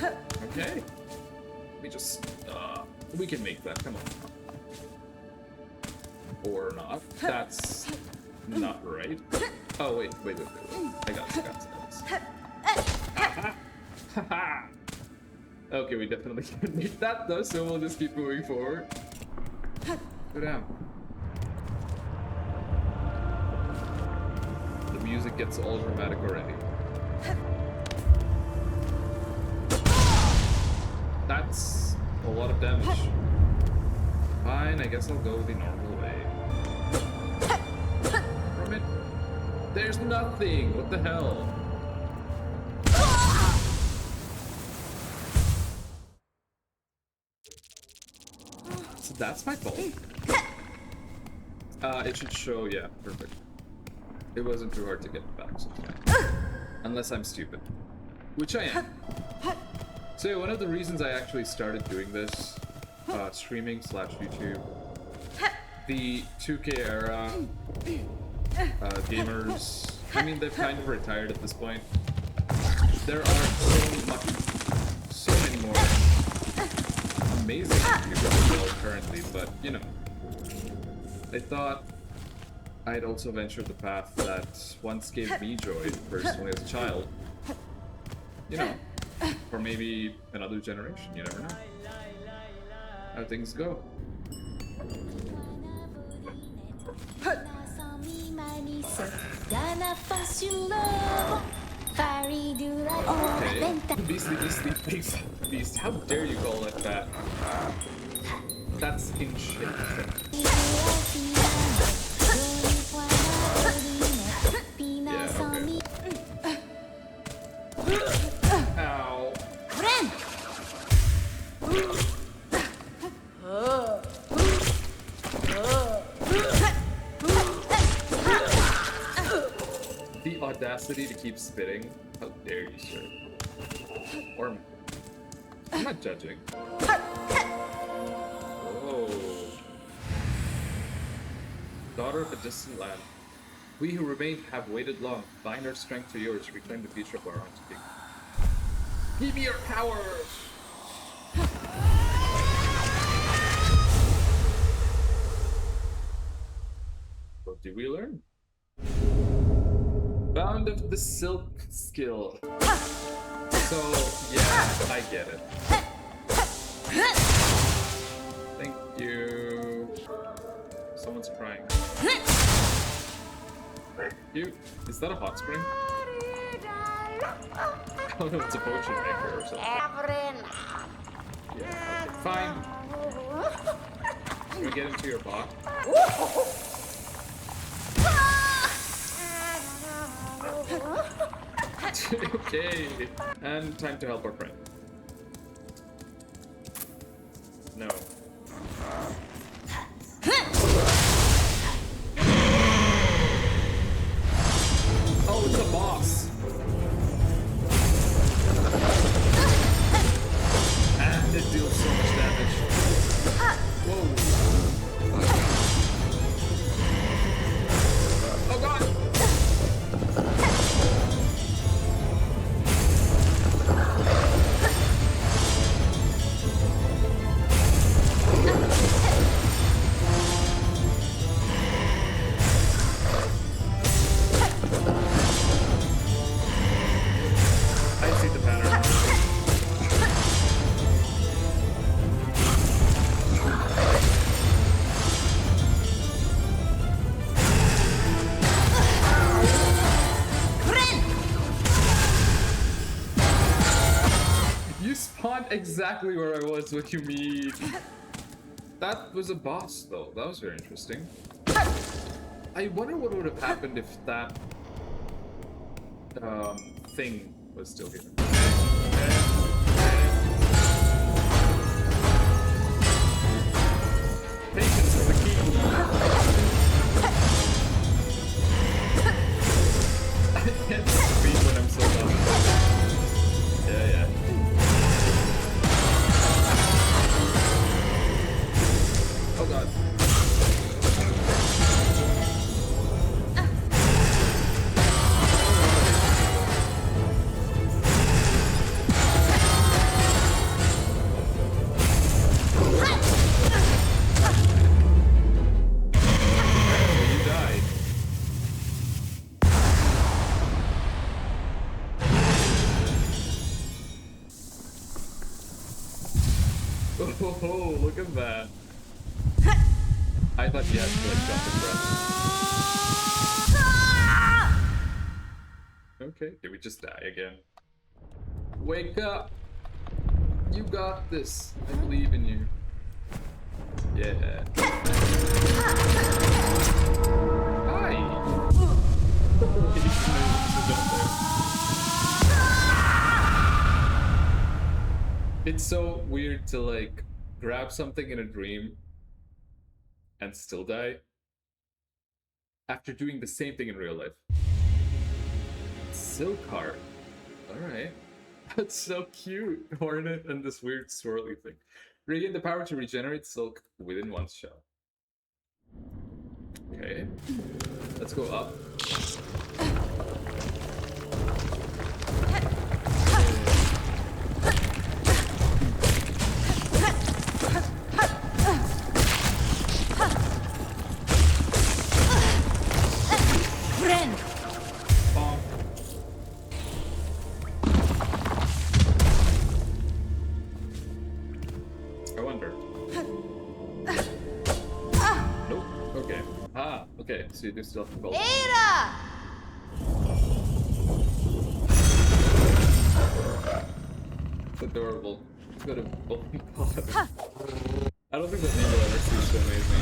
Okay. We just, we can make that, come on. Or not. That's not right. Oh, wait. I got this. Haha! Okay, we definitely can make that though, so we'll just keep moving forward. Go down. The music gets all dramatic already. That's a lot of damage. Fine, I guess I'll go the normal way. From it. There's nothing! What the hell? So that's my fault. It should show, yeah, perfect. It wasn't too hard to get back, so it's fine. Unless I'm stupid. Which I am. So yeah, one of the reasons I actually started doing this, streaming / YouTube, the 2K era, gamers, I mean, they've kind of retired at this point. There are so many more amazing YouTubers currently, but, you know, I thought I'd also venture the path that once gave me joy, personally, as a child. You know, or maybe another generation, you never know how things go. Okay. Beast, how dare you call it that? That's in shit. Yeah, okay. Ow. The audacity to keep spitting. How dare you, sir? Or I'm not judging. Whoa. Daughter of a distant land. We who remain have waited long. Bind our strength to yours. Reclaim the future of our own king. Give me your power! What did we learn? Bound of the Silk skill. So, yeah, I get it. Thank you. Someone's crying. Thank you. Is that a hot spring? Oh no, it's a potion maker or something. Yeah, okay, fine. Can we get into your box? Okay. And time to help our friend. No. Oh, it's a boss. And it deals so much damage. Whoa. Oh god! Exactly where I was. What you mean? That was a boss, though. That was very interesting. I wonder what would have happened if that thing was still here. Patience is the key. I can't speak when I'm so dumb. Yeah. Oh god. Oh, look at that. I thought you had to like jump and press. Okay, did we just die again? Wake up! You got this. I believe in you. Yeah. Hi! It's so weird to like grab something in a dream and still die after doing the same thing in real life. Silk heart. Alright. That's so cute. Hornet and this weird swirly thing. Regain the power to regenerate silk within one shot. Okay. Let's go up. Okay, so you do still have to build. Ada! It's adorable. It's got a bowling pod. I don't think that name will ever cease to amaze me.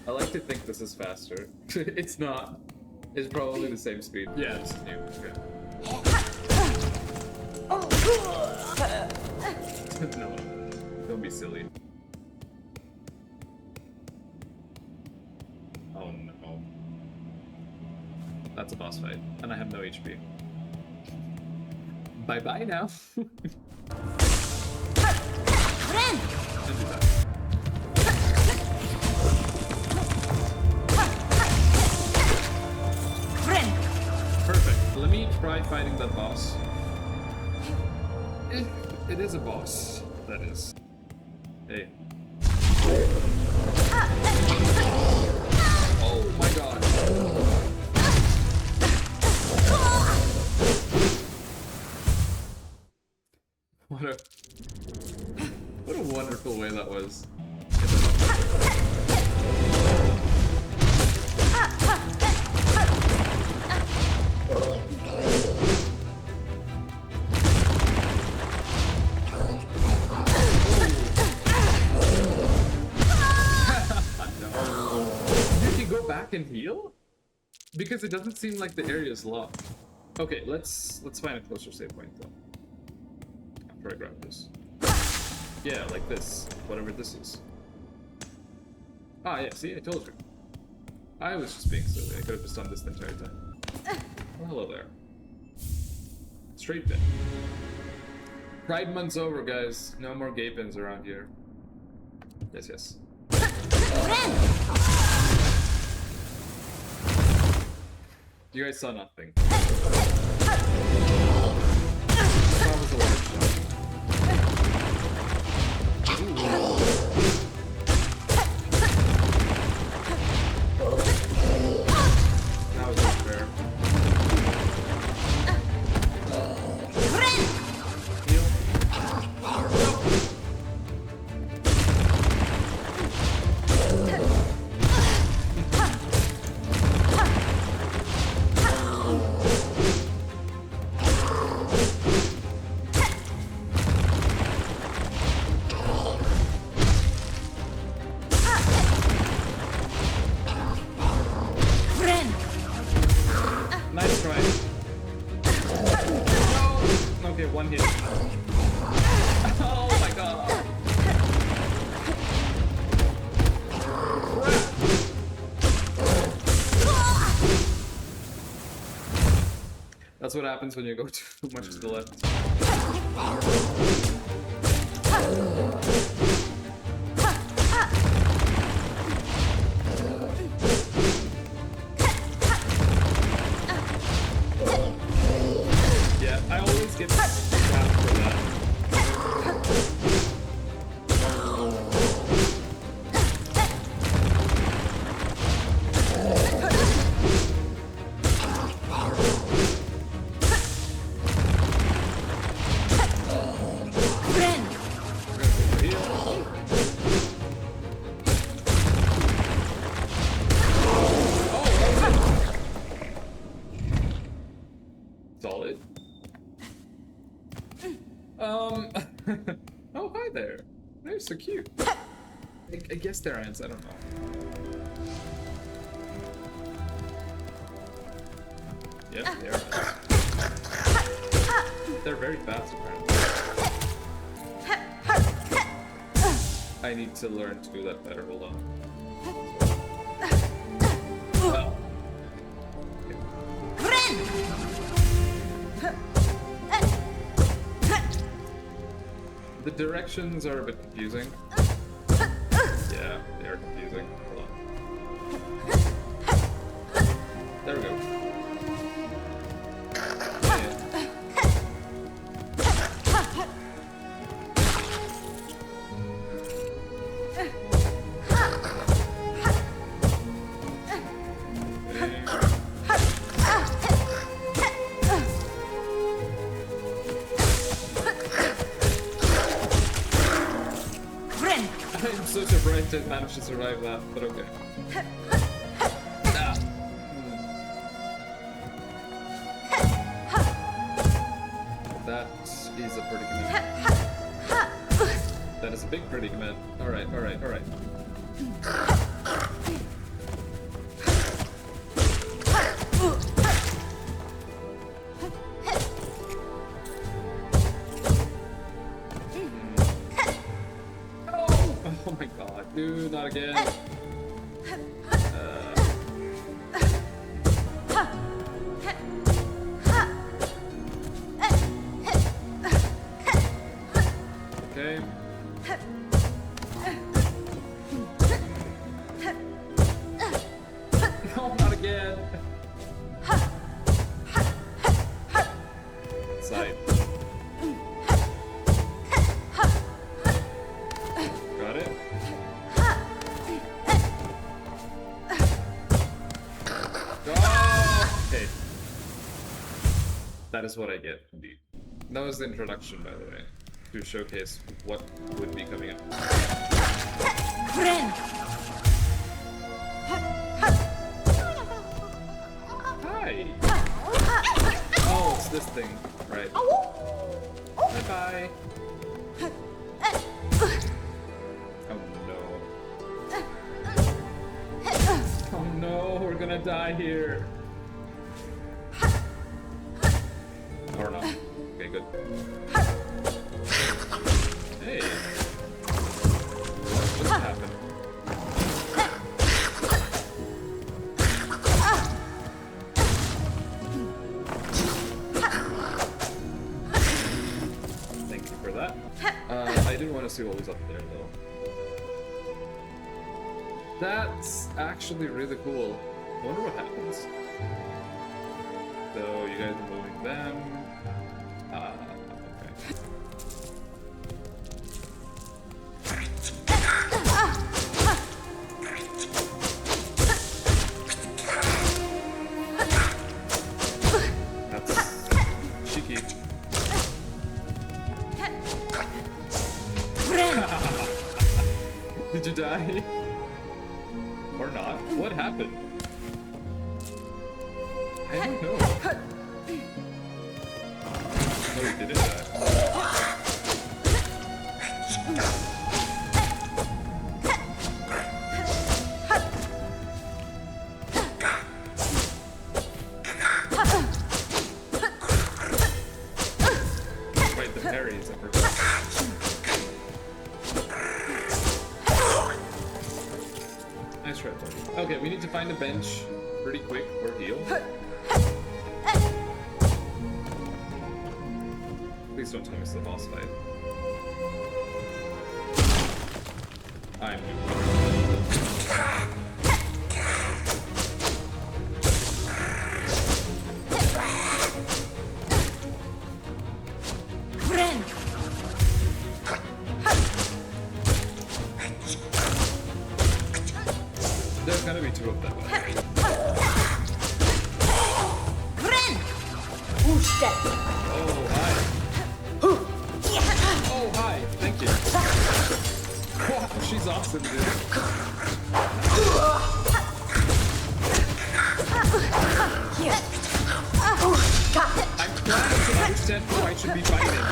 I like to think this is faster. It's not. It's probably the same speed. Yeah, this is new. Okay. No, don't be silly. Oh no. That's a boss fight, and I have no HP. Bye-bye now. Don't do that. Perfect. Let me try fighting that boss. It is a boss. That is. Hey. Oh my god. What a wonderful way that was. Can heal? Because it doesn't seem like the area is locked. Okay, let's find a closer save point though. After I grab this. Yeah, like this. Whatever this is. Ah yeah, see, I told you. I was just being silly. I could have just done this the entire time. Oh, hello there. Straight bin. Pride Month's over, guys. No more gay pins around here. Yes, yes. You guys saw nothing. That was a large shot. That was unfair. Heal. Nice try. No! Okay, one hit. Oh my god. That's what happens when you go too much to the left. Yeah, I always get trapped for that. They're so cute. I guess they're ants, I don't know. Yep, they are ants. They're very fast, apparently. I need to learn to do that better, hold on. Well. The directions are a bit confusing. Yeah, they are confusing. Hold on. There we go. I'm so surprised I managed to survive that, but okay. That is a predicament. That is a big predicament. Alright, alright, alright. Oh my god, dude, not again. Okay. No, not again. Side. Got it. Oh, okay. That is what I get, indeed. That was the introduction, by the way, to showcase what would be coming up. Hi! Oh, it's this thing. Right. Bye-bye. Oh no. Oh no, we're gonna die here. Or not. Okay, good. Hey. What just happened? Thank you for that. I didn't want to see what was up there though. That's actually really cool. I wonder what happens. So you guys are moving them. Okay. That's cheeky. Did you die? Or not? What happened? I don't know. No, he didn't die. Wait, the parries, I forgot. Nice try, buddy. Okay, we need to find a bench pretty quick or heal. Please don't tell me it's the boss fight. I'm There's gotta be two of them. Oh, hi. Oh, hi. Thank you. Wow, she's awesome, dude. I'm trying to understand who I should be fighting.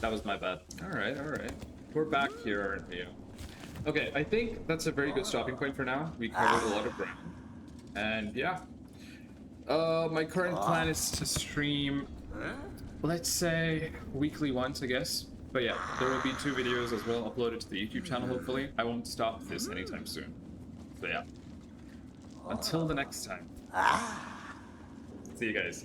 That was my bad. Alright, alright. We're back here, aren't we? Okay, I think that's a very good stopping point for now. We covered a lot of ground. And yeah. My current plan is to stream, let's say, weekly once, I guess. But yeah, there will be 2 videos as well uploaded to the YouTube channel, hopefully. I won't stop this anytime soon. So yeah. Until the next time. See you guys.